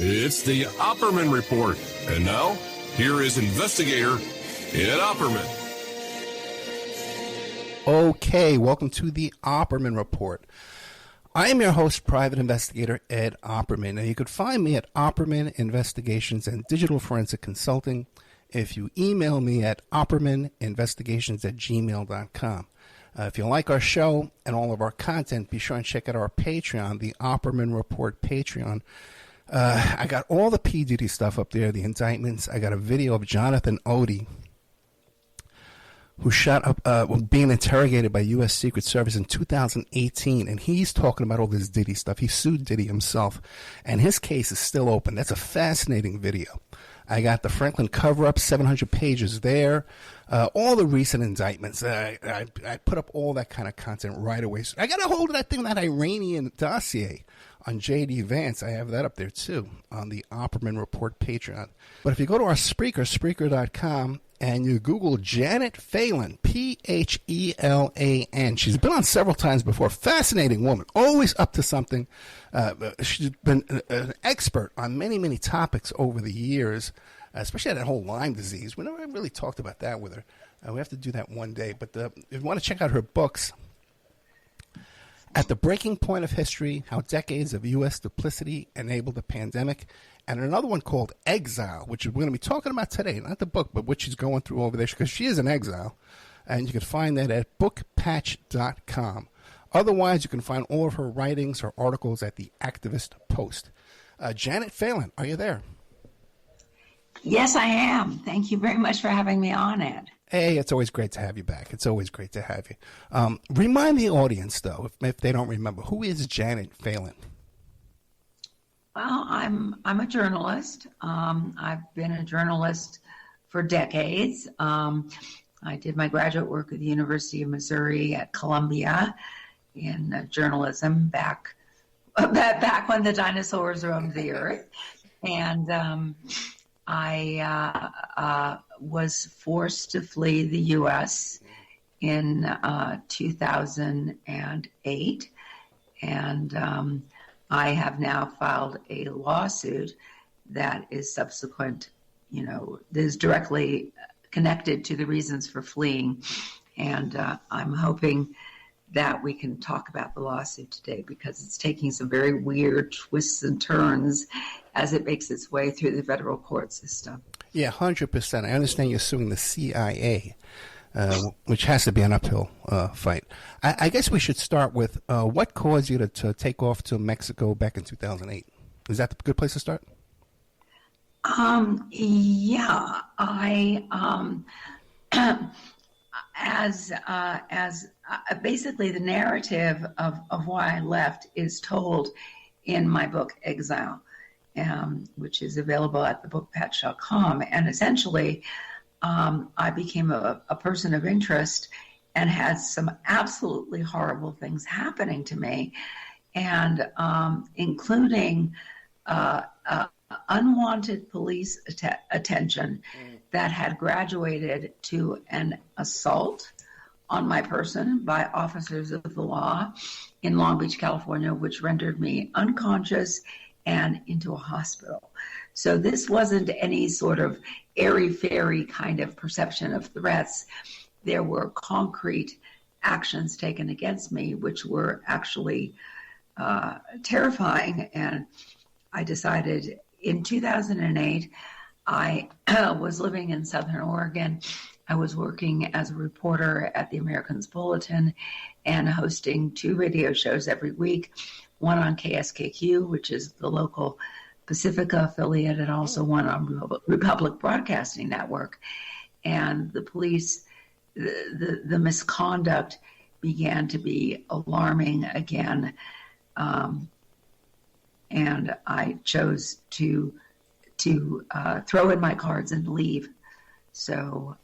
It's the Opperman Report. And now, here is investigator Ed Opperman. Okay, welcome to the Opperman Report. I am your host, Private Investigator Ed Opperman. Now, you could find me at Opperman Investigations and Digital Forensic Consulting if you email me at oppermaninvestigations@gmail.com. If you like our show and all of our content, be sure and check out our Patreon, the Opperman Report Patreon. I got all the P. Diddy stuff up there, the indictments. I got a video of Jonathan Odie, who shot up, being interrogated by U.S. Secret Service in 2018, and he's talking about all this Diddy stuff. He sued Diddy himself, and his case is still open. That's a fascinating video. I got the Franklin cover-up, 700 pages there. All the recent indictments. I put up all that kind of content right away. So I got a hold of that thing, that Iranian dossier on J.D. Vance. I have that up there, too, on the Opperman Report Patreon. But if you go to our Spreaker, Spreaker.com, and you Google Janet Phelan, Phelan. She's been on several times before. Fascinating woman, always up to something. She's been an expert on many, many topics over the years, especially that whole Lyme disease. We never really talked about that with her. We have to do that one day. But if you want to check out her books, At the Breaking Point of History, How Decades of U.S. Duplicity Enabled the Pandemic, and another one called Exile, which we're going to be talking about today, not the book, but what she's going through over there, because she is in exile, and you can find that at bookpatch.com. Otherwise, you can find all of her writings, her articles at the Activist Post. Janet Phelan, are you there? Yes, I am. Thank you very much for having me on, Ed. Hey, it's always great to have you back. It's always great to have you. Remind the audience, though, if they don't remember, who is Janet Phelan? Well, I'm a journalist. I've been a journalist for decades. I did my graduate work at the University of Missouri at Columbia in journalism back when the dinosaurs roamed the earth. And I was forced to flee the U.S. in 2008, and I have now filed a lawsuit that is subsequent, that is directly connected to the reasons for fleeing, and I'm hoping that we can talk about the lawsuit today because it's taking some very weird twists and turns as it makes its way through the federal court system. Yeah, 100%. I understand you're suing the CIA, which has to be an uphill fight. I guess we should start with what caused you to take off to Mexico back in 2008? Is that a good place to start? Yeah, basically the narrative of why I left is told in my book Exile, which is available at thebookpatch.com. And essentially, I became a person of interest and had some absolutely horrible things happening to me, and including unwanted police attention that had graduated to an assault on my person by officers of the law in Long Beach, California, which rendered me unconscious and into a hospital. So this wasn't any sort of airy-fairy kind of perception of threats. There were concrete actions taken against me, which were actually terrifying. And I decided in 2008, I was living in Southern Oregon. I was working as a reporter at the Americans Bulletin and hosting 2 radio shows every week, one on KSKQ, which is the local Pacifica affiliate, and also one on Republic Broadcasting Network. And the police, the misconduct began to be alarming again. And I chose to throw in my cards and leave. So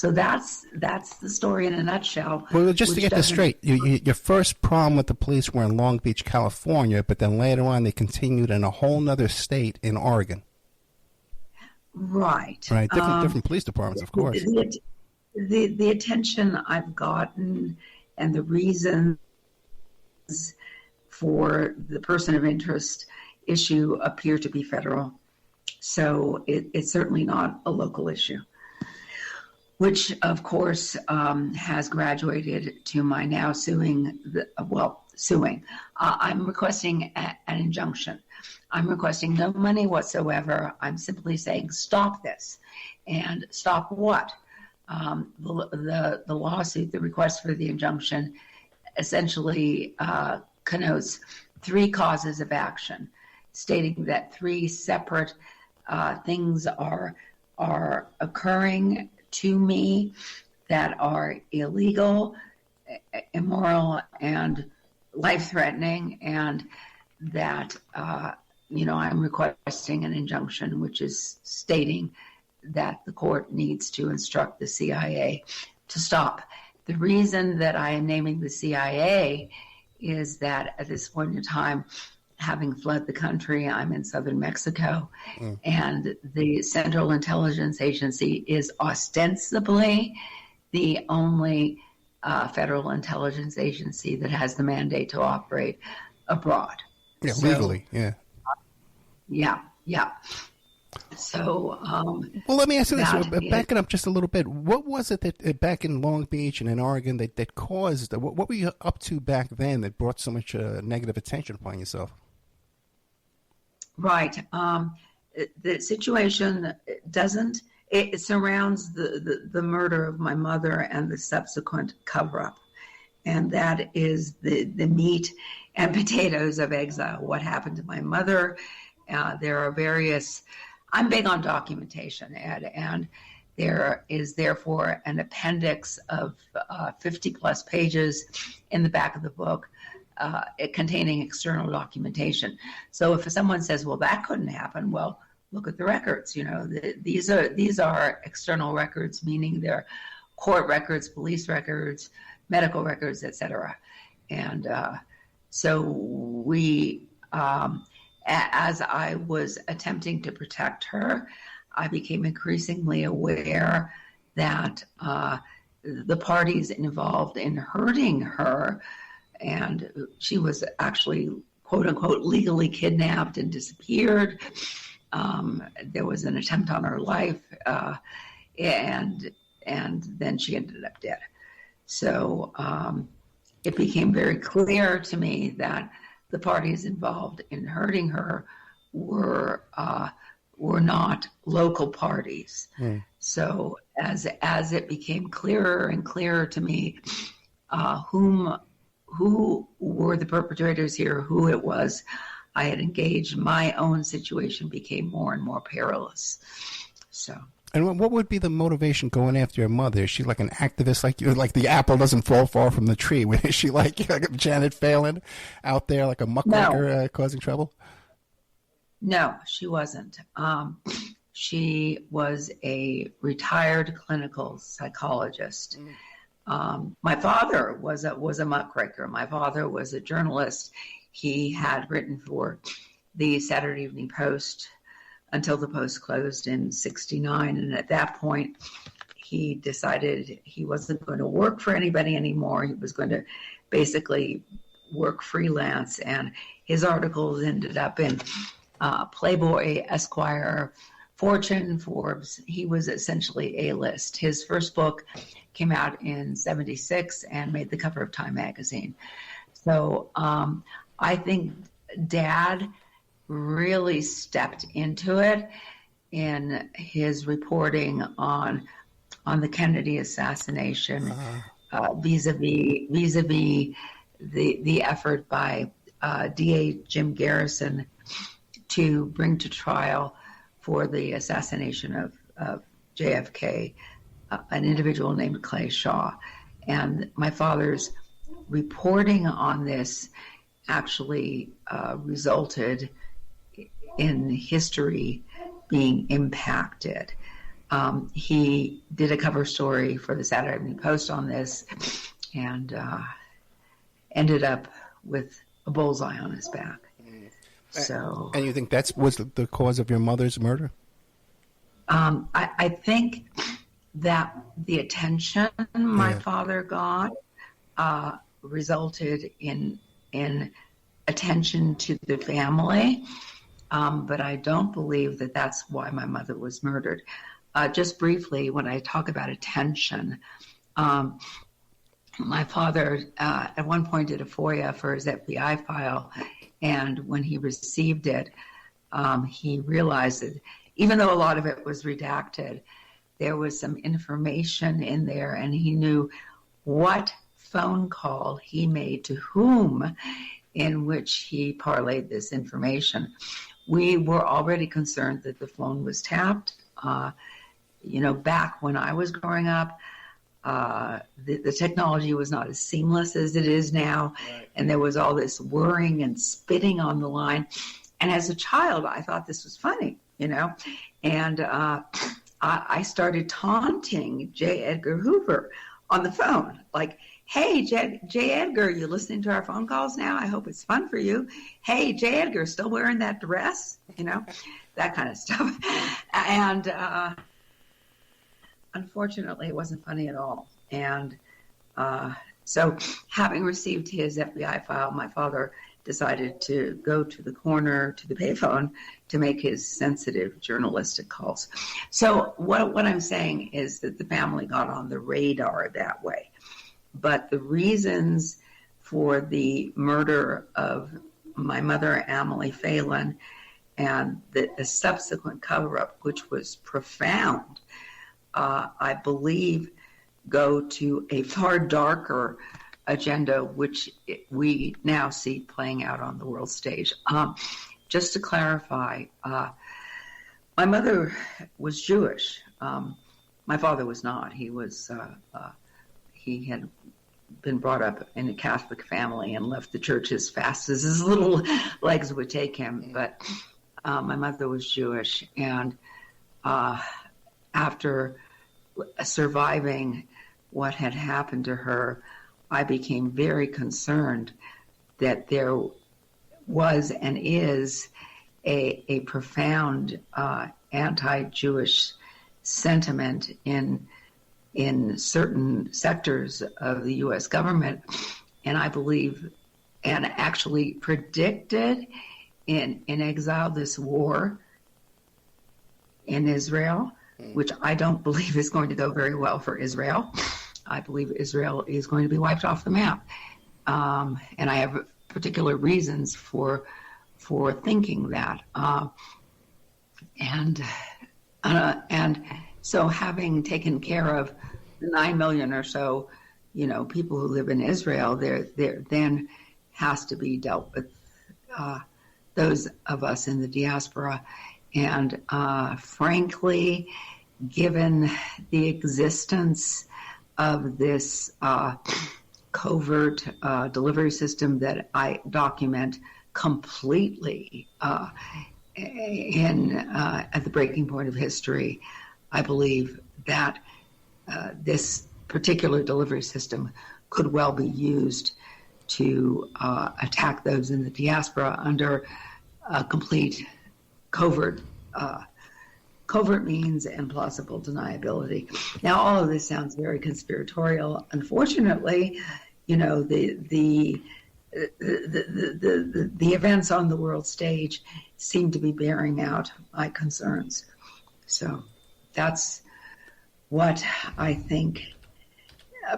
that's the story in a nutshell. Well, just to get this straight, your first problem with the police were in Long Beach, California, but then later on they continued in a whole nother state in Oregon. Right. Right. Different police departments, of course. The attention I've gotten and the reasons for the person of interest issue appear to be federal. So it's certainly not a local issue, which of course has graduated to my now suing. I'm requesting an injunction. I'm requesting no money whatsoever. I'm simply saying stop this. And stop what? The lawsuit, the request for the injunction, essentially connotes 3 causes of action, stating that 3 separate things are occurring to me that are illegal, immoral, and life-threatening, and that I'm requesting an injunction, which is stating that the court needs to instruct the CIA to stop. The reason that I am naming the CIA is that at this point in time, having fled the country, I'm in southern Mexico, and the Central Intelligence Agency is ostensibly the only federal intelligence agency that has the mandate to operate abroad. Yeah, so, legally, yeah. Yeah. So, well, let me ask you this. Backing up just a little bit, what was it that back in Long Beach and in Oregon that caused, what were you up to back then that brought so much negative attention upon yourself? Right. The situation it surrounds the murder of my mother and the subsequent cover-up. And that is the meat and potatoes of Exile. What happened to my mother? There are various, I'm big on documentation, Ed, and there is therefore an appendix of 50 plus pages in the back of the book containing external documentation. So if someone says, well, that couldn't happen, well, look at the records. These are external records, meaning they're court records, police records, medical records, etc. And so we, as I was attempting to protect her, I became increasingly aware that the parties involved in hurting her, and she was actually, quote unquote, legally kidnapped and disappeared. There was an attempt on her life, and then she ended up dead. So it became very clear to me that the parties involved in hurting her were not local parties. So as it became clearer and clearer to me who were the perpetrators here, who it was I had engaged, my own situation became more and more perilous. So. And what would be the motivation going after your mother? Is she like an activist like you? Like the apple doesn't fall far from the tree. Is she like Janet Phelan out there like a muckraker causing trouble? No, she wasn't. She was a retired clinical psychologist. My father was a muckraker. My father was a journalist. He had written for the Saturday Evening Post until the Post closed in '69. And at that point, he decided he wasn't going to work for anybody anymore. He was going to basically work freelance. And his articles ended up in Playboy, Esquire, Fortune, Forbes. He was essentially A-list. His first book came out in '76 and made the cover of Time magazine. So I think Dad really stepped into it in his reporting on the Kennedy assassination, vis-a-vis the effort by DA Jim Garrison to bring to trial for the assassination of JFK an individual named Clay Shaw. And my father's reporting on this actually resulted in history being impacted. He did a cover story for the Saturday Evening Post on this and ended up with a bullseye on his back. So, and you think that was the cause of your mother's murder? I think that the attention my father got resulted in attention to the family, but I don't believe that that's why my mother was murdered. Just briefly, when I talk about attention, my father at one point did a FOIA for his FBI file, and when he received it, he realized that even though a lot of it was redacted, there was some information in there, and he knew what phone call he made to whom, in which he parlayed this information. We were already concerned that the phone was tapped. Back when I was growing up, the technology was not as seamless as it is now, right. And there was all this whirring and spitting on the line. And as a child, I thought this was funny, and I started taunting J. Edgar Hoover on the phone, like, "Hey, J. Edgar, you listening to our phone calls now? I hope it's fun for you. Hey, J. Edgar, still wearing that dress?" That kind of stuff. And unfortunately, it wasn't funny at all. And so having received his FBI file, my father decided to go to the corner, to the payphone, to make his sensitive journalistic calls. So what I'm saying is that the family got on the radar that way. But the reasons for the murder of my mother, Emily Phelan, and the subsequent cover-up, which was profound, I believe go to a far darker agenda, which we now see playing out on the world stage. Just to clarify, my mother was Jewish. My father was not. He had been brought up in a Catholic family and left the church as fast as his little legs would take him. But my mother was Jewish, and after surviving what had happened to her, I became very concerned that there was and is a profound anti-Jewish sentiment in certain sectors of the U.S. government, and I believe, and actually predicted in Exile this war in Israel, which I don't believe is going to go very well for Israel. I believe Israel is going to be wiped off the map. And I have particular reasons for thinking that. And so having taken care of 9 million or so, people who live in Israel, there then has to be dealt with those of us in the diaspora. And frankly, given the existence of this covert delivery system that I document completely at the breaking point of history, I believe that this particular delivery system could well be used to attack those in the diaspora under complete covert means and plausible deniability. Now, all of this sounds very conspiratorial. Unfortunately, the events on the world stage seem to be bearing out my concerns. So that's what I think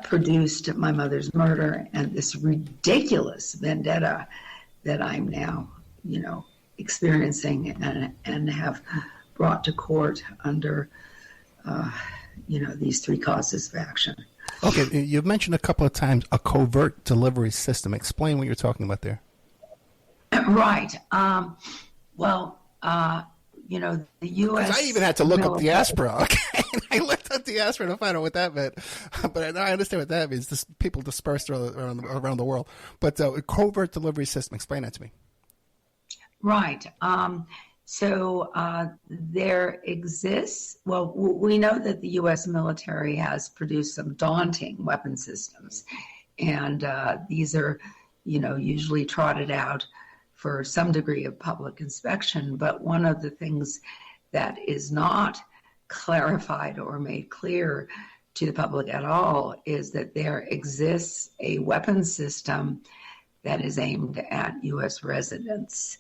produced my mother's murder and this ridiculous vendetta that I'm now, experiencing and have brought to court under, these three causes of action. Okay, you've mentioned a couple of times a covert delivery system. Explain what you're talking about there. Right. The U.S. I even had to look up diaspora. Okay, I looked up diaspora to find out what that meant. But I understand what that means. People dispersed around the world. But a covert delivery system. Explain that to me. Right. So there exists, we know that the U.S. military has produced some daunting weapon systems, and these are, usually trotted out for some degree of public inspection. But one of the things that is not clarified or made clear to the public at all is that there exists a weapon system that is aimed at U.S. residents.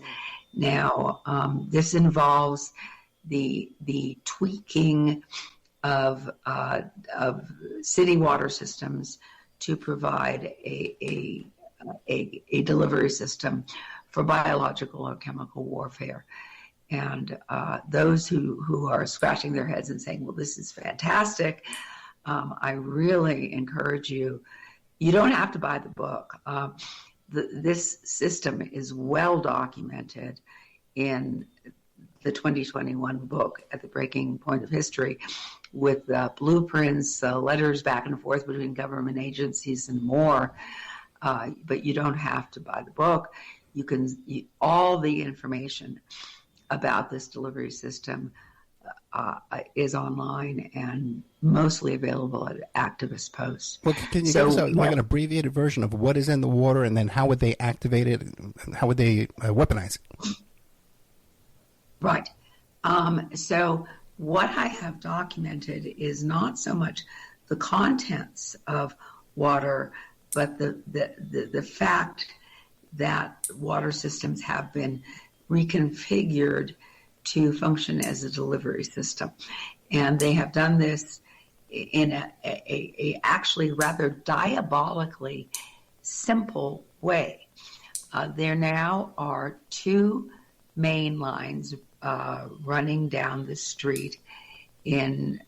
Now, this involves the tweaking of city water systems to provide a delivery system for biological or chemical warfare. And those who are scratching their heads and saying, well, this is fantastic, I really encourage you. You don't have to buy the book. This system is well documented in the 2021 book, At the Breaking Point of History, with blueprints, letters back and forth between government agencies and more. But you don't have to buy the book. All the information about this delivery system is online and mostly available at activist posts. Well, can you give us like an abbreviated version of what is in the water, and then how would they activate it, and how would they weaponize it? Right. So what I have documented is not so much the contents of water, but the fact that water systems have been reconfigured to function as a delivery system. And they have done this in a actually rather diabolically simple way. There now are two main lines running down the street in,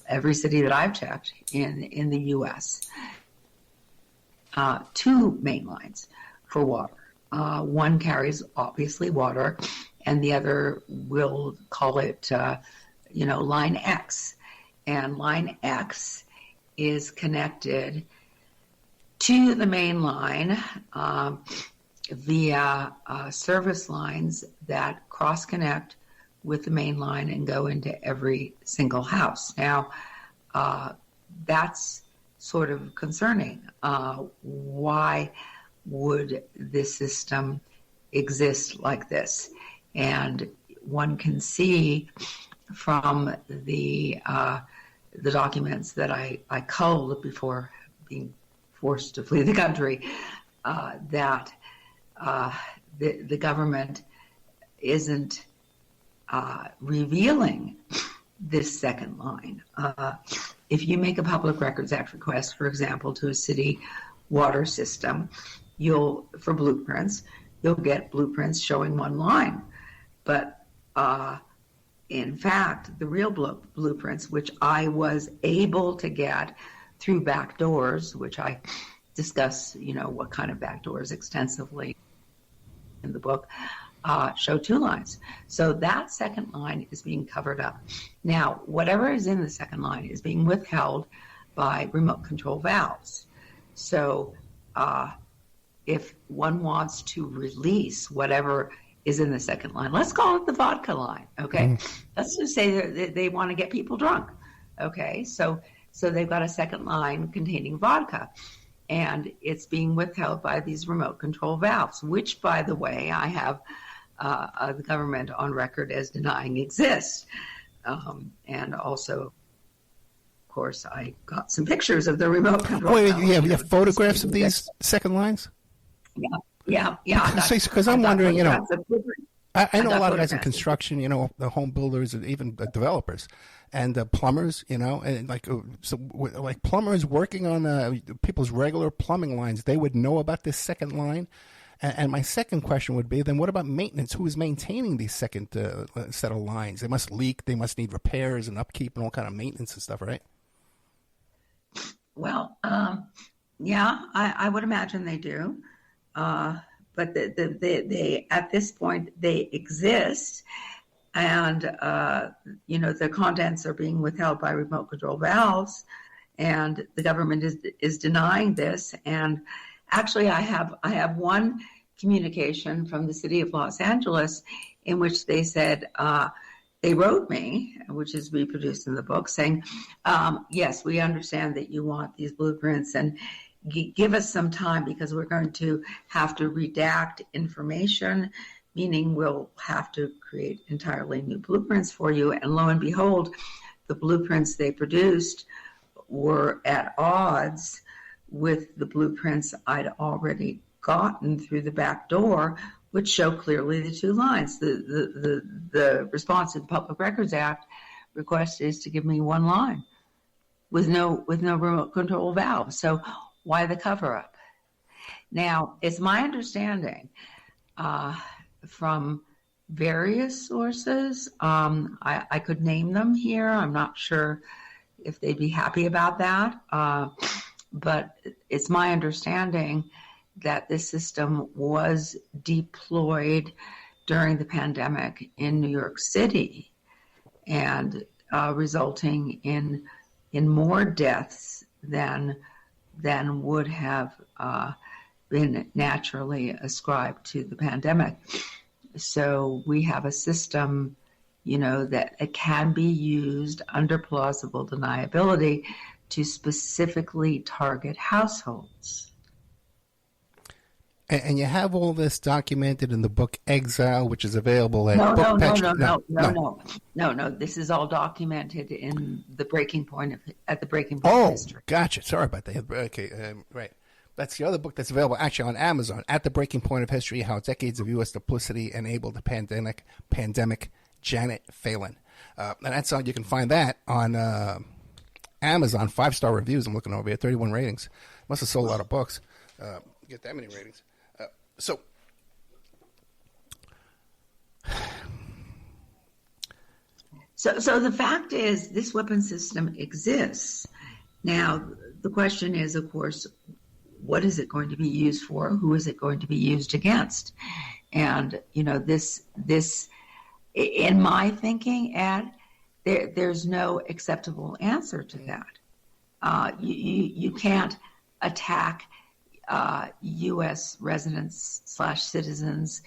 every city that I've checked in the U.S. Two main lines for water. One carries, obviously, water, and the other, we'll call it, line X. And line X is connected to the main line via service lines that cross-connect with the main line and go into every single house. Now, that's sort of concerning. Why would this system exist like this? And one can see from the documents that I culled before being forced to flee the country that the government isn't revealing this second line. If you make a Public Records Act request, for example, to a city water system, for blueprints, you'll get blueprints showing one line. But in fact, the real blueprints, which I was able to get through back doors, which I discuss, what kind of back doors extensively in the book, show two lines. So that second line is being covered up. Now, whatever is in the second line is being withheld by remote control valves. So if one wants to release whatever is in the second line, let's call it the vodka line, okay? Let's just say they want to get people drunk, okay? So they've got a second line containing vodka, and it's being withheld by these remote control valves, which, by the way, I have the government on record as denying exists. And also, of course, I got some pictures of the remote control valves. You have photographs of these second lines? Yeah. Because I'm wondering, I know a lot of guys in construction, the home builders and even the developers and plumbers, and like plumbers working on people's regular plumbing lines, they would know about this second line. And my second question would be, then what about maintenance? Who is maintaining these second set of lines? They must leak. They must need repairs and upkeep and all kind of maintenance and stuff, right? Well, I would imagine they do. But they at this point, they exist. And, the contents are being withheld by remote control valves. And the government is denying this. And actually, I have one communication from the city of Los Angeles in which they said, they wrote me, which is reproduced in the book, saying, yes, we understand that you want these blueprints, and give us some time because we're going to have to redact information, meaning we'll have to create entirely new blueprints for you. And lo and behold, the blueprints they produced were at odds with the blueprints I'd already gotten through the back door which show clearly the two lines. The response to the Public Records Act request is to give me one line with no remote control valve. So why the cover up? Now, it's my understanding from various sources, I could name them here. I'm not sure if they'd be happy about that, but it's my understanding that this system was deployed during the pandemic in New York City and resulting in more deaths than would have been naturally ascribed to the pandemic. So we have a system, that it can be used under plausible deniability to specifically target households. And you have all this documented in the book Exile, which is available at No. Book This is all documented in the breaking point of history. Oh, gotcha. Sorry about that. Okay, right. That's the other book that's available actually on Amazon, At the Breaking Point of History: How Decades of U.S. Duplicity Enabled the Pandemic. Janet Phelan. And that's on. You can find that on Amazon. 5-star reviews. I'm looking over here. 31 ratings. Must have sold a lot of books. Get that many ratings. So the fact is, this weapon system exists. Now, the question is, of course, what is it going to be used for? Who is it going to be used against? And, this, in my thinking, Ed, there's no acceptable answer to that. You can't attack U.S. residents / citizens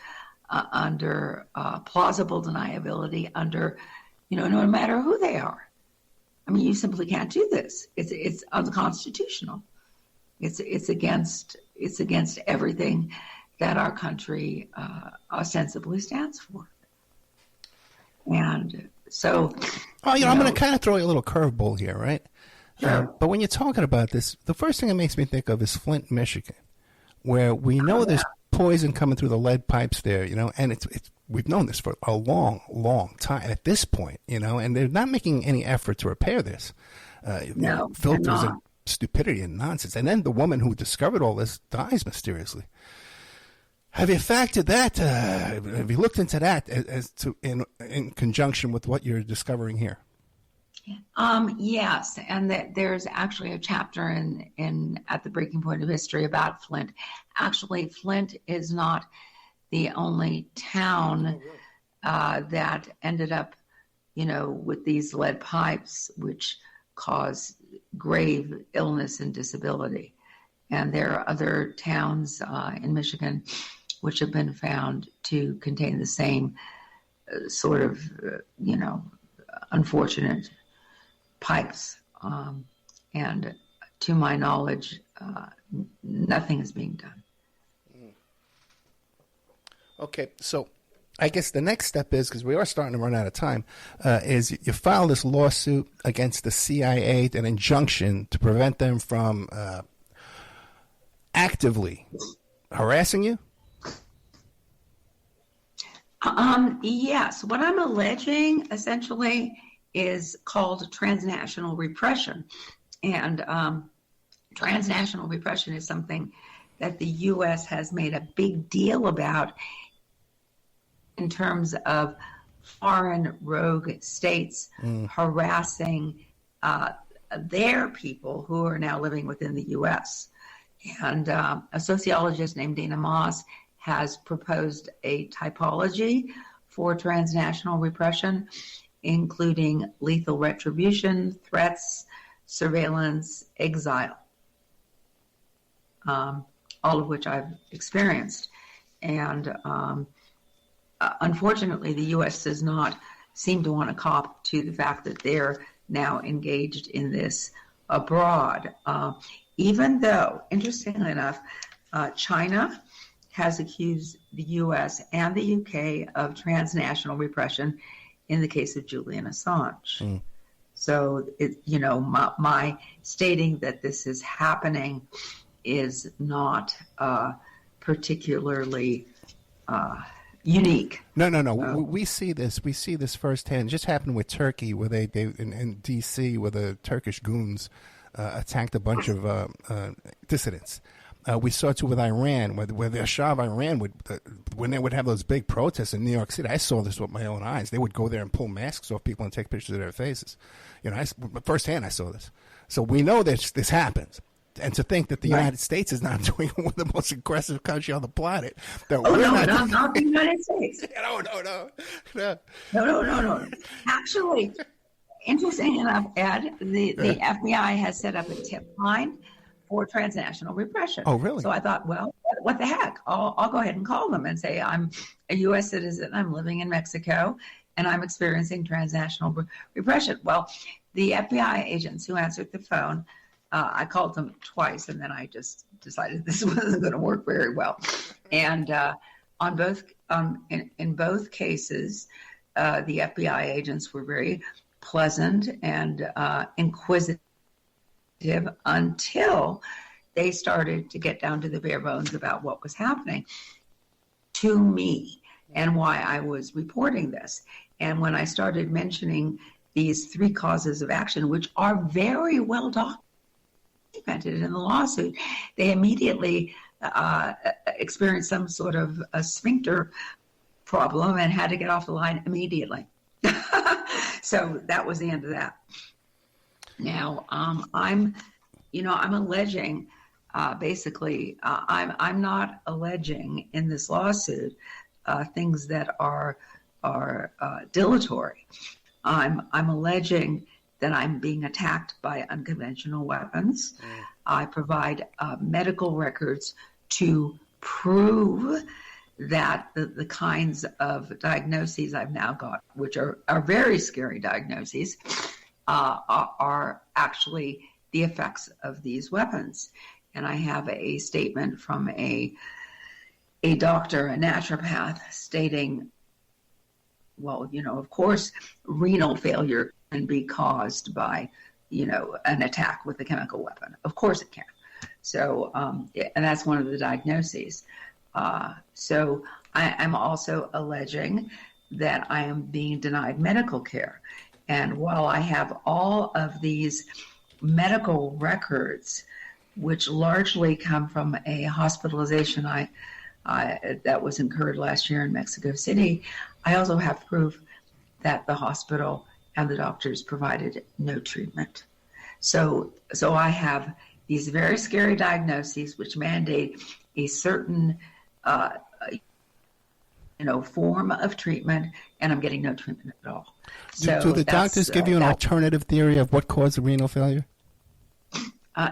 under plausible deniability under, no matter who they are. I mean, you simply can't do this. It's unconstitutional. It's against everything that our country ostensibly stands for. And so, I'm going to kind of throw you a little curveball here, right? Sure. But when you're talking about this, the first thing it makes me think of is Flint, Michigan, where we know there's poison coming through the lead pipes there, and it's we've known this for a long, long time at this point, and they're not making any effort to repair this. Filters and stupidity and nonsense. And then the woman who discovered all this dies mysteriously. Have you factored that? Have you looked into that as to in conjunction with what you're discovering here? Yes, and there's actually a chapter in At the Breaking Point of History about Flint. Actually, Flint is not the only town that ended up, with these lead pipes, which cause grave illness and disability. And there are other towns in Michigan which have been found to contain the same sort of, unfortunate pipes. And to my knowledge, nothing is being done. Okay, so I guess the next step is, because we are starting to run out of time, is you file this lawsuit against the CIA, an injunction to prevent them from actively harassing you? Yes. What I'm alleging, essentially, is called transnational repression. And transnational repression is something that the U.S. has made a big deal about in terms of foreign rogue states harassing their people who are now living within the U.S. And a sociologist named Dana Moss has proposed a typology for transnational repression, including lethal retribution, threats, surveillance, exile, all of which I've experienced. And unfortunately, the U.S. does not seem to want to cop to the fact that they're now engaged in this abroad. Even though, interestingly enough, China has accused the U.S. and the U.K. of transnational repression in the case of Julian Assange. So, my stating that this is happening is not particularly unique. No. We see this. We see this firsthand. It just happened with Turkey, where they in D.C., where the Turkish goons attacked a bunch of dissidents. We saw it too with Iran, where the Shah of Iran when they would have those big protests in New York City. I saw this with my own eyes. They would go there and pull masks off people and take pictures of their faces. Firsthand, I saw this. So we know that this happens. And to think that the United States is not doing it with the most aggressive country on the planet. Not the United States. No. Actually, interesting enough, Ed, the FBI has set up a tip line for transnational repression. Oh, really? So I thought, well, what the heck? I'll go ahead and call them and say, I'm a U.S. citizen, I'm living in Mexico, and I'm experiencing transnational repression. Well, the FBI agents who answered the phone, I called them twice, and then I just decided this wasn't going to work very well. And in both cases, the FBI agents were very pleasant and inquisitive until they started to get down to the bare bones about what was happening to me and why I was reporting this. And when I started mentioning these 3 causes of action, which are very well documented in the lawsuit, they immediately experienced some sort of a sphincter problem and had to get off the line immediately. So that was the end of that. Now, I'm alleging, basically, I'm not alleging in this lawsuit things that are dilatory. I'm alleging that I'm being attacked by unconventional weapons. I provide medical records to prove that the kinds of diagnoses I've now got, which are very scary diagnoses, are actually the effects of these weapons. And I have a statement from a doctor, a naturopath, stating, well, of course, renal failure can be caused by, an attack with a chemical weapon. Of course it can. So, and that's one of the diagnoses. So I'm also alleging that I am being denied medical care. And while I have all of these medical records, which largely come from a hospitalization that was incurred last year in Mexico City, I also have proof that the hospital and the doctors provided no treatment. So I have these very scary diagnoses which mandate a certain form of treatment, and I'm getting no treatment at all. So do the doctors give you an alternative theory of what caused the renal failure?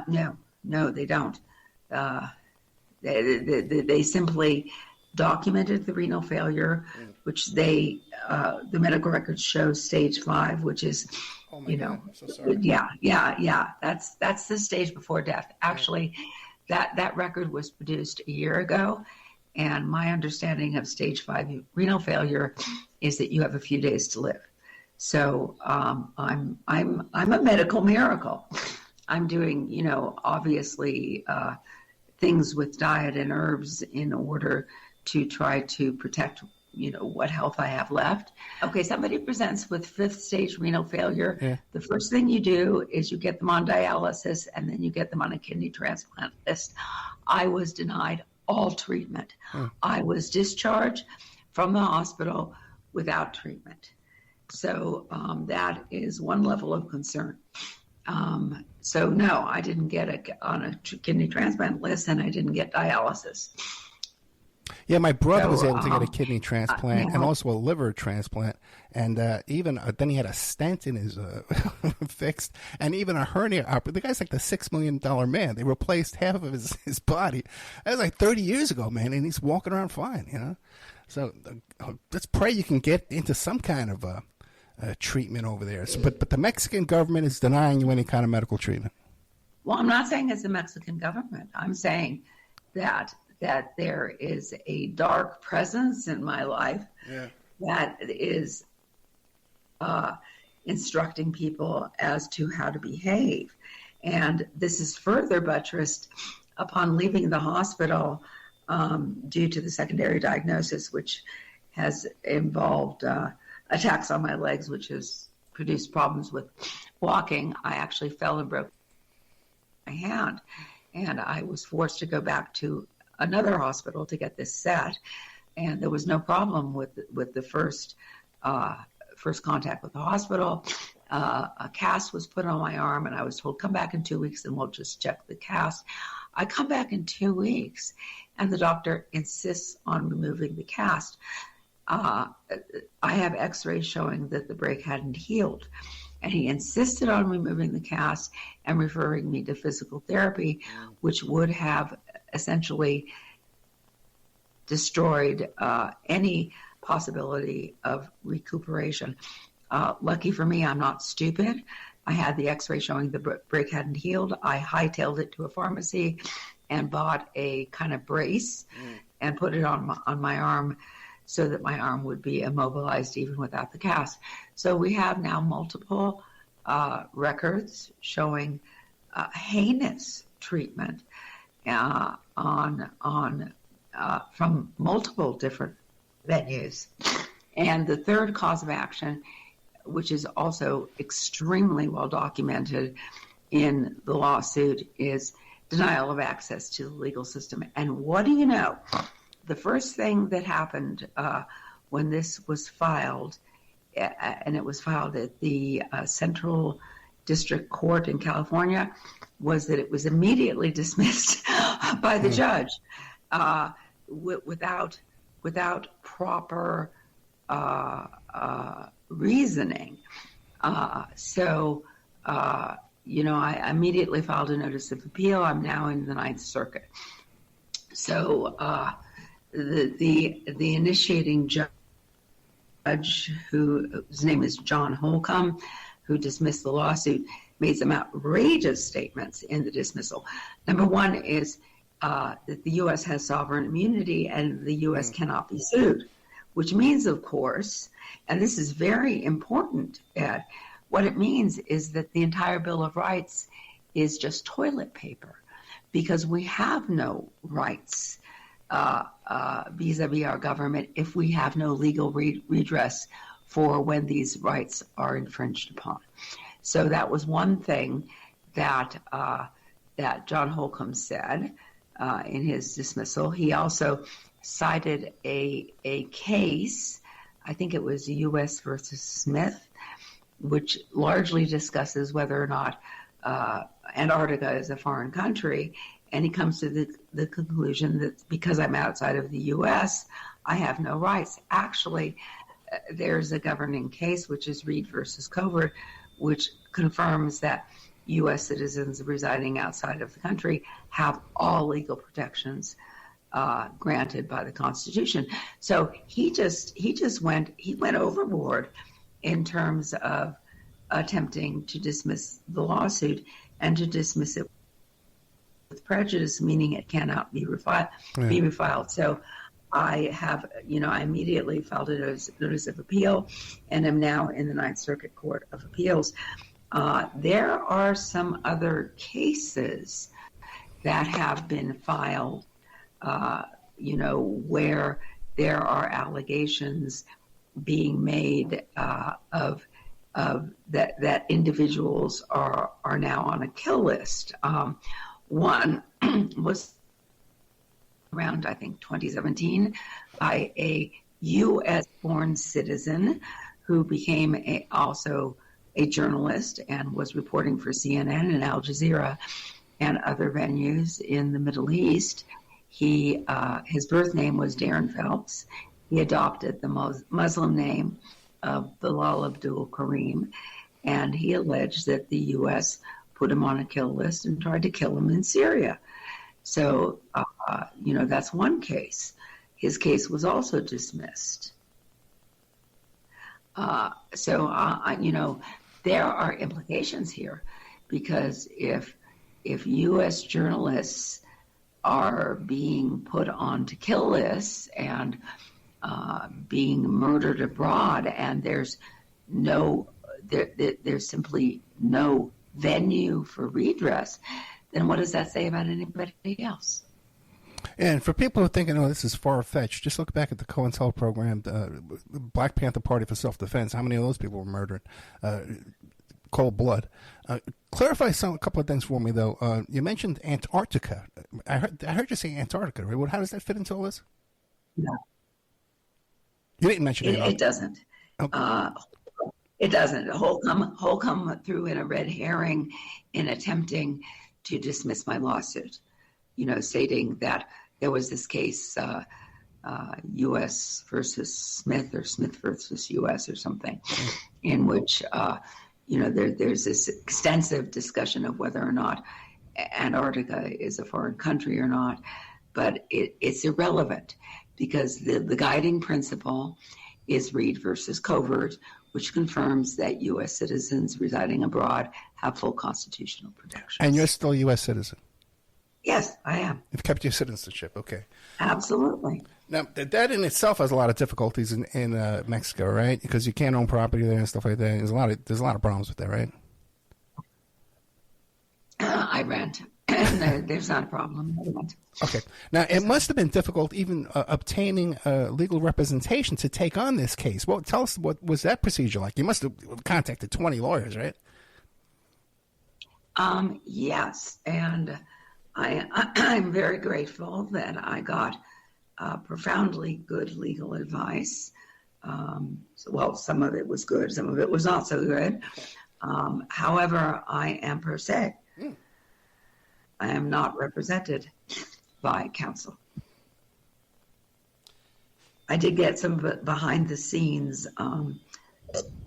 No, they don't. They simply documented the renal failure, which the medical records show stage 5, which is, God, I'm so sorry. Yeah. That's the stage before death. Actually, that record was produced a year ago, and my understanding of stage 5 renal failure is that you have a few days to live. So I'm a medical miracle. I'm doing, obviously things with diet and herbs in order to try to protect, what health I have left. Okay, somebody presents with 5th stage renal failure. Yeah. The first thing you do is you get them on dialysis, and then you get them on a kidney transplant list. I was denied all treatment. I was discharged from the hospital without treatment. So that is one level of concern. So no, I didn't get on a kidney transplant list, and I didn't get dialysis. Yeah, my brother was able to get a kidney transplant and also a liver transplant, and even then he had a stent in his fixed, and even a hernia operated. The guy's like the $6 million man. They replaced half of his body. That was like 30 years ago, man, and he's walking around fine. So let's pray you can get into some kind of treatment over there. So, but the Mexican government is denying you any kind of medical treatment. Well, I'm not saying it's the Mexican government. I'm saying that there is a dark presence in my life that is instructing people as to how to behave. And this is further buttressed upon leaving the hospital. due to the secondary diagnosis, which has involved attacks on my legs, which has produced problems with walking. I actually fell and broke my hand, and I was forced to go back to another hospital to get this set. And there was no problem with the first contact with the hospital. A cast was put on my arm, and I was told, come back in 2 weeks and we'll just check the cast. I come back in 2 weeks, and the doctor insists on removing the cast. I have x-rays showing that the break hadn't healed, and he insisted on removing the cast and referring me to physical therapy, which would have essentially destroyed any possibility of recuperation. Lucky for me, I'm not stupid. I had the x-ray showing the break hadn't healed. I hightailed it to a pharmacy and bought a kind of brace and put it on my arm so that my arm would be immobilized even without the cast. So we have now multiple records showing heinous treatment from multiple different venues. And the third cause of action, which is also extremely well documented in the lawsuit, is denial of access to the legal system. And what do you know? The first thing that happened when this was filed, and it was filed at the Central District Court in California, was that it was immediately dismissed by the judge without proper reasoning. I immediately filed a notice of appeal. I'm now in the Ninth Circuit. So the initiating judge, whose name is John Holcomb, who dismissed the lawsuit, made some outrageous statements in the dismissal. Number one is that the U.S. has sovereign immunity and the U.S. cannot be sued, which means, of course, and this is very important, Ed, what it means is that the entire Bill of Rights is just toilet paper, because we have no rights vis-a-vis our government if we have no legal redress for when these rights are infringed upon. So that was one thing that John Holcomb said in his dismissal. He also cited a case, I think it was U.S. versus Smith, which largely discusses whether or not Antarctica is a foreign country. And he comes to the conclusion that because I'm outside of the U.S., I have no rights. Actually, there's a governing case, which is Reed versus Covert, which confirms that U.S. citizens residing outside of the country have all legal protections granted by the Constitution. So he went overboard in terms of attempting to dismiss the lawsuit and to dismiss it with prejudice, meaning it cannot be refiled. So I have, I immediately filed a notice of appeal and am now in the Ninth Circuit Court of Appeals. There are some other cases that have been filed, where there are allegations being made of that individuals are now on a kill list. One was around, I think, 2017 by a U.S.-born citizen who became also a journalist and was reporting for CNN and Al Jazeera and other venues in the Middle East. His birth name was Darren Phelps. He adopted the Muslim name of Bilal Abdul Karim, and he alleged that the U.S. put him on a kill list and tried to kill him in Syria. So, that's one case. His case was also dismissed. There are implications here, because if U.S. journalists are being put onto kill lists and being murdered abroad, and there's simply no venue for redress, then what does that say about anybody else? And for people who are thinking, oh, this is far-fetched, just look back at the COINTEL program, Black Panther Party for Self-Defense. How many of those people were murdered? Cold blood. Clarify a couple of things for me, though. You mentioned Antarctica. I heard you say Antarctica, right? How does that fit into all this? No. You didn't mention it. It doesn't. Okay. It doesn't. Holcomb threw in a red herring in attempting to dismiss my lawsuit, stating that there was this case, U.S. versus Smith or Smith versus U.S. or something, in which, there's this extensive discussion of whether or not Antarctica is a foreign country or not, but it's irrelevant because the guiding principle is Reed versus Covert, which confirms that U.S. citizens residing abroad have full constitutional protections. And you're still a U.S. citizen? Yes, I am. You've kept your citizenship, okay. Absolutely. Now, that in itself has a lot of difficulties in Mexico, right? Because you can't own property there and stuff like that. There's a lot of problems with that, right? I rent. And there's not a problem. I rent. Okay. Now, it must have been difficult even obtaining legal representation to take on this case. Well, tell us, what was that procedure like? You must have contacted 20 lawyers, right? Yes, and I'm very grateful that I got profoundly good legal advice. Some of it was good, some of it was not so good. However, I am per se. I am not represented by counsel. I did get some behind the scenes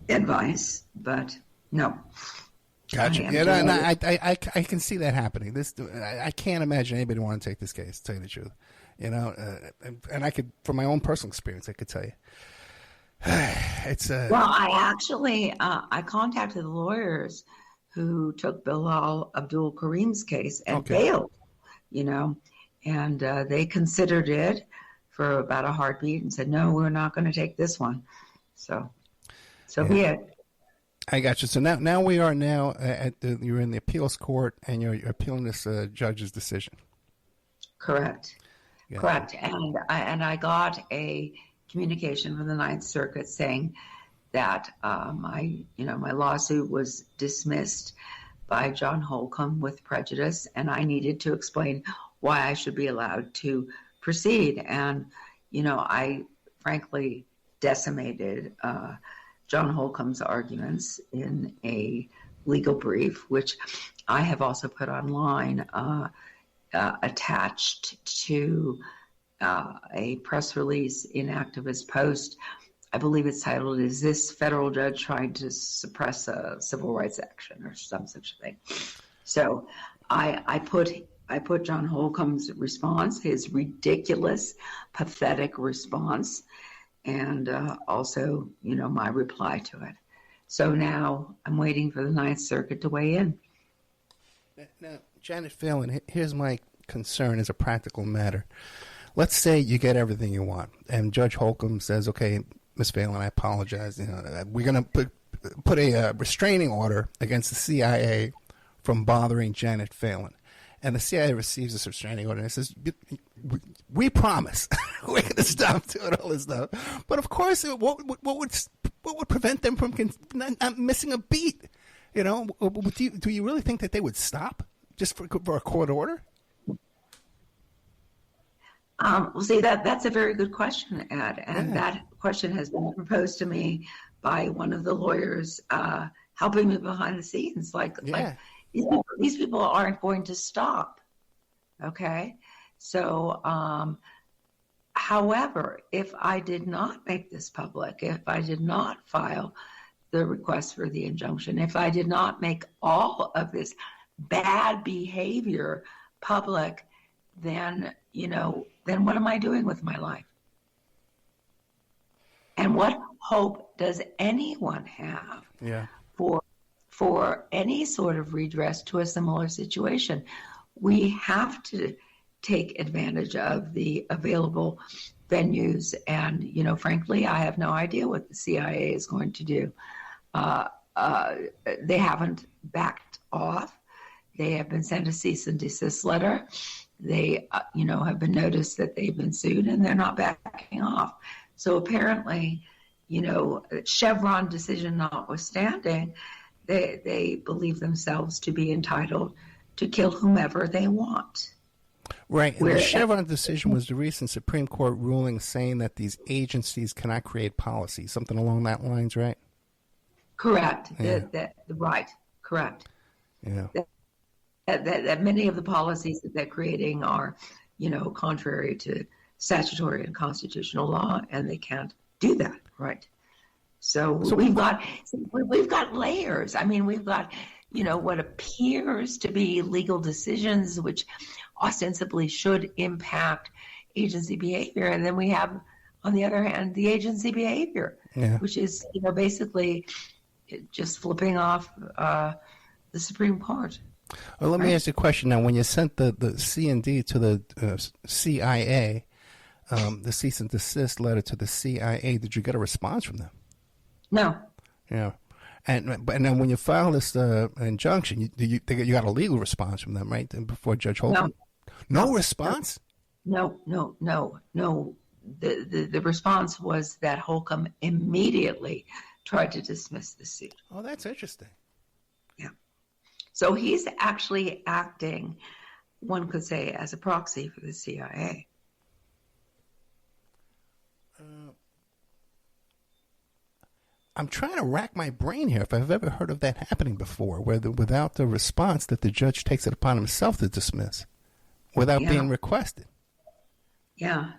advice, but no. Gotcha. Yeah, I can see that happening. I can't imagine anybody want to take this case, to tell you the truth. And I could, from my own personal experience, I could tell you. It's Well, I actually I contacted the lawyers who took Bilal Abdul Karim's case and failed, and they considered it for about a heartbeat and said, no, we're not going to take this one. So be it. I got you. So now we are you're in the appeals court and you're appealing this judge's decision. Correct. Yeah. Correct. And I got a communication from the Ninth Circuit saying that my lawsuit was dismissed by John Holcomb with prejudice, and I needed to explain why I should be allowed to proceed. And I frankly decimated John Holcomb's arguments in a legal brief, which I have also put online, attached to a press release in Activist Post. I believe it's titled, "Is This Federal Judge Trying to Suppress a Civil Rights Action?" or some such thing. So I put John Holcomb's response, his ridiculous, pathetic response, and also, my reply to it. So now I'm waiting for the Ninth Circuit to weigh in. Now, Janet Phelan, here's my concern as a practical matter. Let's say you get everything you want, and Judge Holcomb says, okay, Ms. Phelan, I apologize. We're going to put a restraining order against the CIA from bothering Janet Phelan. And the CIA receives this restraining order and it says, we promise we're going to stop doing all this stuff. But of course, what would prevent them from not missing a beat? Do you really think that they would stop just for a court order? See, that's a very good question, Ed. And that question has been proposed to me by one of the lawyers helping me behind the scenes. Like these people aren't going to stop. Okay. So, however, if I did not make this public, if I did not file the request for the injunction, if I did not make all of this bad behavior public, then what am I doing with my life? And what hope does anyone have for any sort of redress to a similar situation? We have to take advantage of the available venues. And, frankly, I have no idea what the CIA is going to do. They haven't backed off. They have been sent a cease and desist letter. they, have been noticed that they've been sued and they're not backing off. So apparently, Chevron decision notwithstanding, they believe themselves to be entitled to kill whomever they want. Right. And the Chevron decision was the recent Supreme Court ruling saying that these agencies cannot create policy, something along that lines, right? Correct. Yeah. Right. Correct. Yeah. That many of the policies that they're creating are, contrary to statutory and constitutional law, and they can't do that. Right. So we've got layers. I mean, we've got, what appears to be legal decisions which ostensibly should impact agency behavior. And then we have, on the other hand, the agency behavior, which is, basically just flipping off the Supreme Court. Well, let me ask you a question now. When you sent the C&D to the CIA, the cease and desist letter to the CIA, did you get a response from them? No. Yeah. And then when you file this injunction, you got a legal response from them, right? Before Judge Holcomb? No response? No. The response was that Holcomb immediately tried to dismiss the suit. Oh, that's interesting. Yeah. So he's actually acting, one could say, as a proxy for the CIA. I'm trying to rack my brain here if I've ever heard of that happening before, where without the response that the judge takes it upon himself to dismiss without being requested. Yeah.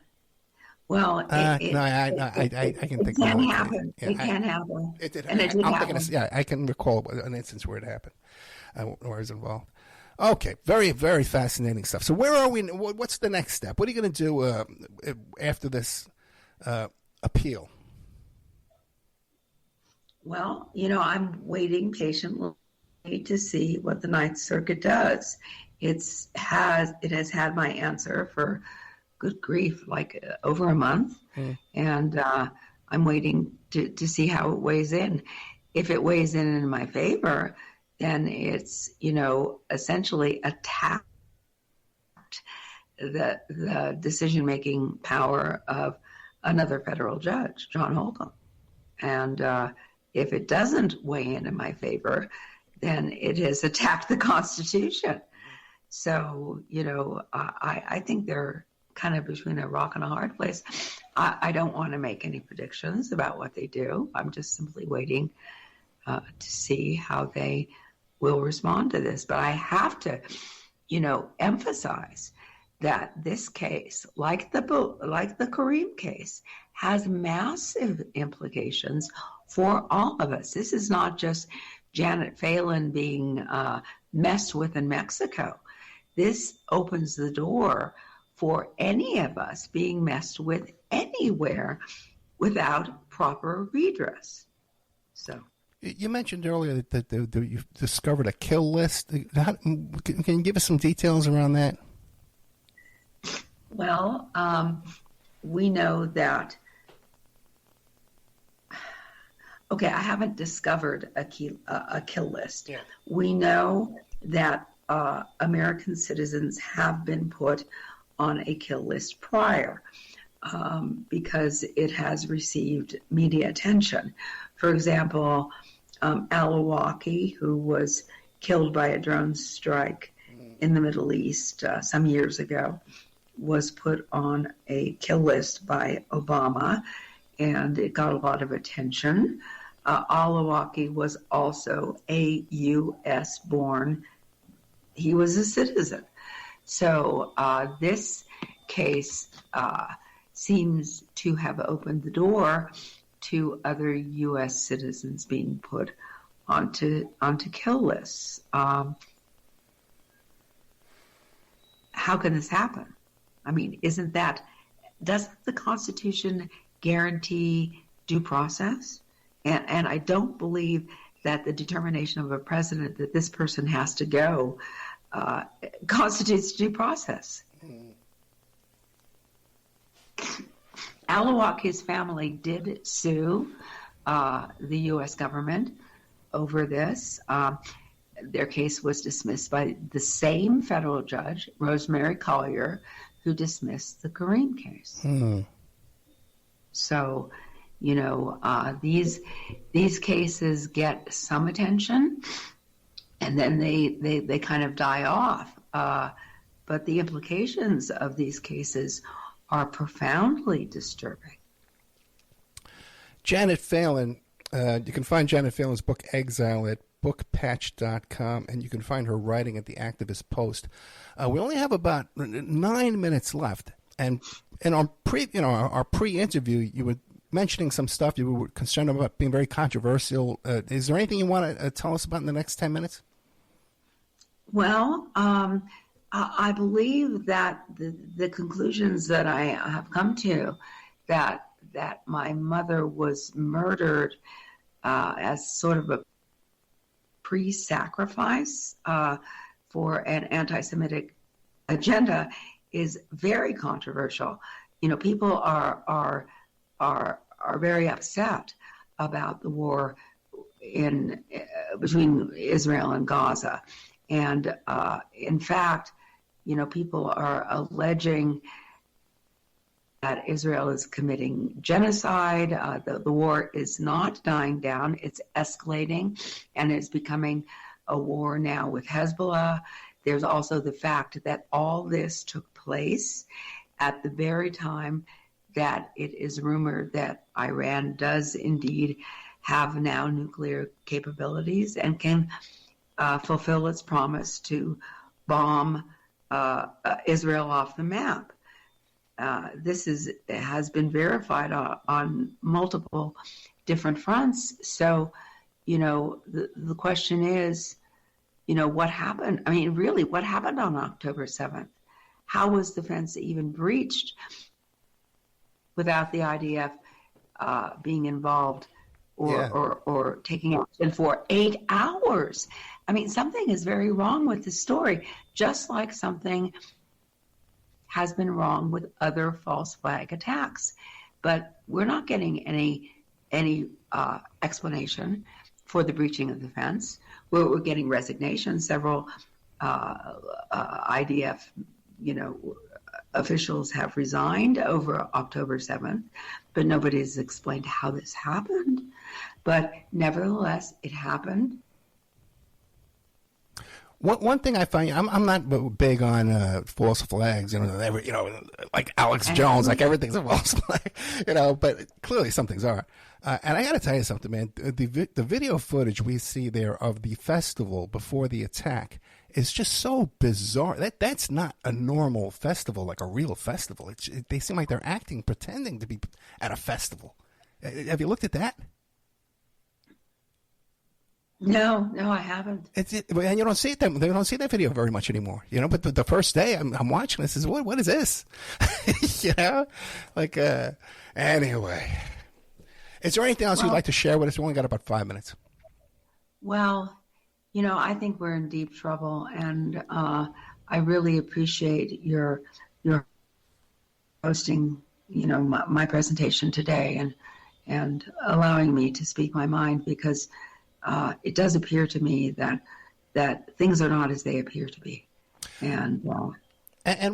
Well, I can think. It can happen. It can happen. It did. And it did happen. I can recall an instance where it happened, or was involved. Okay, very, very fascinating stuff. So where are we? What's the next step? What are you going to do after this appeal? Well, I'm waiting patiently to see what the Ninth Circuit does. It has had my answer for, good grief, like over a month, and I'm waiting to see how it weighs in. If it weighs in my favor, then it's essentially attacked the decision-making power of another federal judge, John Holcomb, and if it doesn't weigh in my favor, then it has attacked the Constitution. So, I think they're kind of between a rock and a hard place. I don't want to make any predictions about what they do. I'm just simply waiting to see how they will respond to this. But I have to, emphasize that this case, like the Kareem case, has massive implications for all of us. This is not just Janet Phelan being messed with in Mexico. This opens the door for any of us being messed with anywhere without proper redress. So, you mentioned earlier that you've discovered a kill list. Can you give us some details around that? Well, we know that. Okay, I haven't discovered a kill list. Yeah. We know that American citizens have been put on a kill list prior because it has received media attention. For example, Alawaki, who was killed by a drone strike in the Middle East some years ago, was put on a kill list by Obama, and it got a lot of attention. Alawaki was also a U.S. born. He was a citizen. So this case seems to have opened the door to other U.S. citizens being put onto kill lists. How can this happen? I mean, doesn't the Constitution guarantee due process? And I don't believe that the determination of a president that this person has to go constitutes due process. Alawaki's family did sue the U.S. government over this. their case was dismissed by the same federal judge, Rosemary Collier, who dismissed the Kareem case. So, these cases get some attention, and then they kind of die off. But the implications of these cases are profoundly disturbing. Janet Phelan, you can find Janet Phelan's book Exile at bookpatch.com, and you can find her writing at the Activist Post. We only have about 9 minutes left, and in our pre-interview, you were mentioning some stuff you were concerned about being very controversial. Is there anything you want to tell us about in the next 10 minutes? Well, I believe that the conclusions that I have come to, that my mother was murdered as sort of a pre-sacrifice for an anti-Semitic agenda, is very controversial. People are very upset about the war between Israel and Gaza, and in fact, people are alleging that Israel is committing genocide. The war is not dying down; it's escalating, and it's becoming a war now with Hezbollah. There's also the fact that all this took place at the very time that it is rumored that Iran does indeed have now nuclear capabilities and can fulfill its promise to bomb Israel off the map. This has been verified on multiple different fronts. So, the question is, what happened? I mean, really, what happened on October 7th? How was the fence even breached without the IDF being involved or taking action for 8 hours? I mean, something is very wrong with this story, just like something has been wrong with other false flag attacks. But we're not getting any explanation for the breaching of the fence. We're getting resignation. Several IDF, officials have resigned over October 7th, but nobody has explained how this happened. But nevertheless, it happened. One thing I find, I'm not big on false flags, like Alex Jones, like everything's a false flag, but clearly some things are. And I got to tell you something, man. The video footage we see there of the festival before the attack is just so bizarre. That's not a normal festival, like a real festival. They seem like they're pretending to be at a festival. Have you looked at that? No, I haven't. And you don't see it. They don't see that video very much anymore. But the first day I'm watching this, is what is this? Anyway. Is there anything else you'd like to share with us? We only got about 5 minutes. Well, I think we're in deep trouble, and I really appreciate your hosting, my presentation today and allowing me to speak my mind, because it does appear to me that things are not as they appear to be. And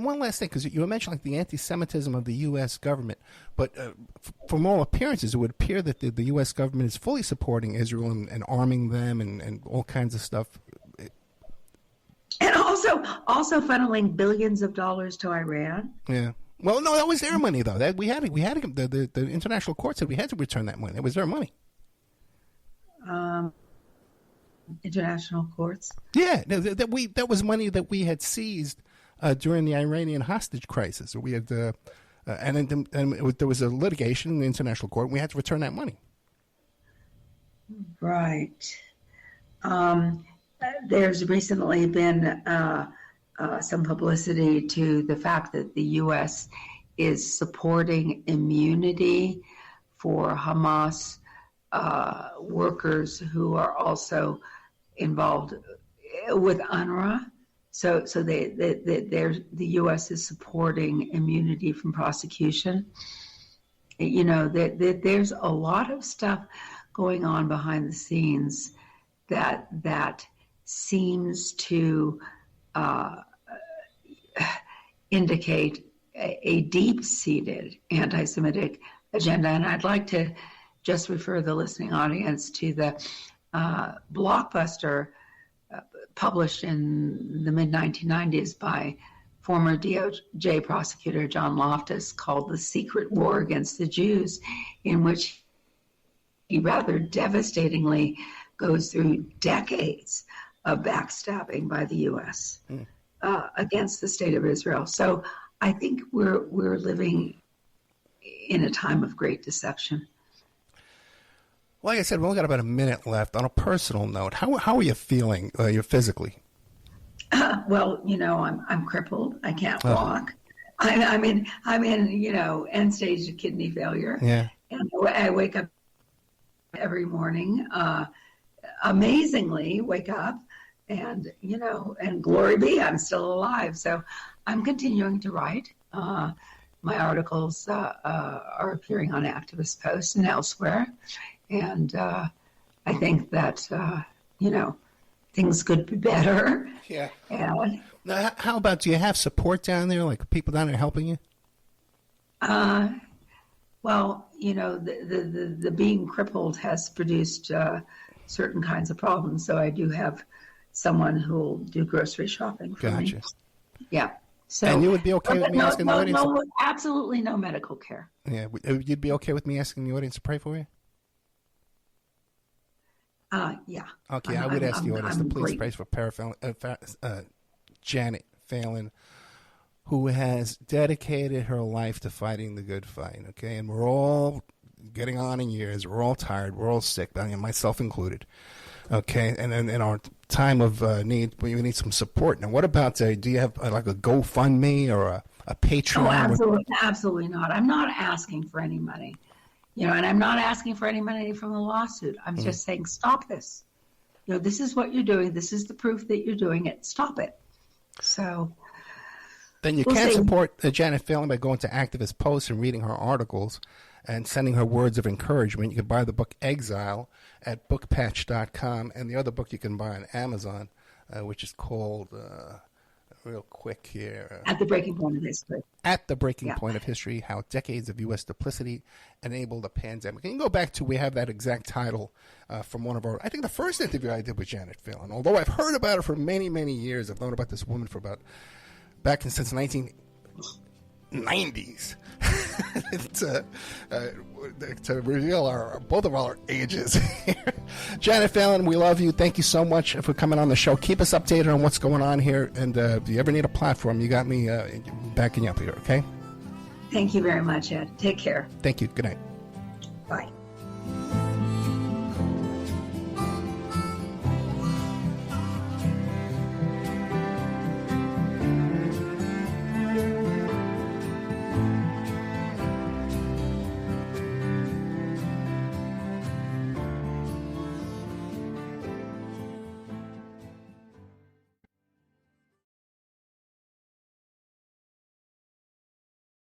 one last thing, because you mentioned like the anti-Semitism of the U.S. government, but from all appearances, it would appear that the U.S. government is fully supporting Israel and arming them and all kinds of stuff. And also funneling billions of dollars to Iran. Yeah. Well, no, that was their money, though. The international court said we had to return that money. It was their money. International courts. Yeah, that was money that we had seized during the Iranian hostage crisis. We had, there was a litigation in the international court, and we had to return that money. Right. There's recently been some publicity to the fact that the U.S. is supporting immunity for Hamas workers who are also involved with UNRWA. So the U.S. is supporting immunity from prosecution. There's a lot of stuff going on behind the scenes that seems to indicate a deep-seated anti-Semitic agenda. And I'd like to just refer the listening audience to the blockbuster published in the mid-1990s by former DOJ prosecutor John Loftus, called The Secret War Against the Jews, in which he rather devastatingly goes through decades of backstabbing by the U.S. Against the state of Israel. So I think we're living in a time of great deception. Like I said, we only got about a minute left. On a personal note, how are you feeling? You're physically? Well, I'm crippled. I can't walk. I'm in end stage kidney failure. Yeah. And I wake up every morning. Amazingly, wake up, and and glory be, I'm still alive. So I'm continuing to write. My articles are appearing on Activist Post and elsewhere. And I think that, things could be better. Yeah. And, now, how about, do you have support down there, like people down there helping you? Well, the being crippled has produced certain kinds of problems. So I do have someone who will do grocery shopping for me. Gotcha. Yeah. So, and you would be okay with me asking the audience? No, absolutely no medical care. Yeah. You'd be okay with me asking the audience to pray for you? Yeah. Okay, I would ask the audience to please pray for Janet Phelan, who has dedicated her life to fighting the good fight, okay? And we're all getting on in years. We're all tired. We're all sick, myself included, okay? And then in our time of need, we need some support. Now, what about, do you have like a GoFundMe or a Patreon? No, absolutely not. I'm not asking for any money. And I'm not asking for any money from the lawsuit. I'm just saying, stop this. This is what you're doing. This is the proof that you're doing it. Stop it. So then you can support Janet Phelan by going to Activist Post and reading her articles and sending her words of encouragement. You can buy the book Exile at bookpatch.com, and the other book you can buy on Amazon, which is called, real quick here. At the Breaking Point of History. At the Breaking Point of History, How Decades of U.S. Duplicity Enabled a Pandemic. And you can go back to, we have that exact title from one of our, I think the first interview I did with Janet Phelan. Although I've heard about her for many, many years. I've known about this woman for since 1990s. to reveal both of our ages here. Janet Phelan, we love you. Thank you so much for coming on the show. Keep us updated on what's going on here. And if you ever need a platform, you got me backing you up here, okay? Thank you very much, Ed. Take care. Thank you. Good night.